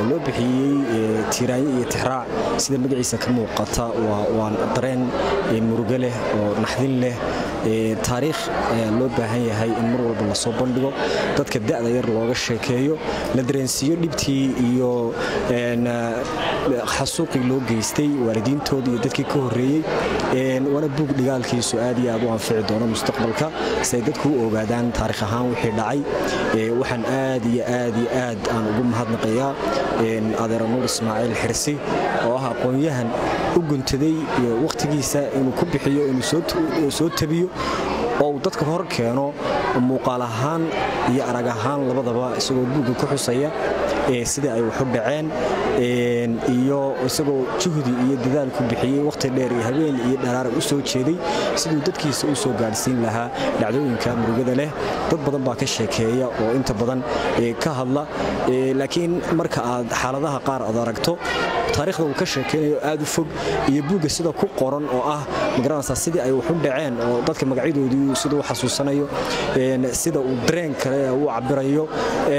loo bixiyay tiiraay iyo tixraac sida magaciisa ka muuqata waa dareen murugo leh oo naxdin leh taariikh loo baahan yahay in mar walba la soo bandhigo dadka da'da yar looga sheekeeyo la dareensiyo dhibtii iyo xasuuqii loo geystay waalidiintoodii iyo dadkii ka horeeyay wana buug dhigaalkiisu aad iyo aad u anfici doono mustaqbalka si dadku u ogaadaan taariikh ahaan wixii dhacay waxaan aad iyo aad aan ugu mahadnaqayaa adeer Nuur Ismaaciil Xirsi oo ah aqoonyahan u guntaday waqtigiisa inuu ku bixiyo inuu soo tabiyo oo dadka hor keeno muuqaal ahaan iyo arag ahaan labadaba isagoo buugga ku xusaya sida ay wax u dhaceen iyo isagoo juhdi iyo dadaal ku bixiyay waqti dheer iyo habeen iyo dharaar u soo jeeday sidoo dadkiisa u soo gaarsiin lahaa dhacdooyinka murugada leh dad badan baa ka sheekeeya oo inta badan ka hadla laakiin marka aad xaaladaha qaar aad aragto taariikhda uu ka sheekeynayo aad u fog iyo buugga sida ku qoran oo ah magaranaysa sidii ay wax u dhaceen oo dadka magacyadoodii sida uu xasuusanayo sida uu dareen kale u cabirayo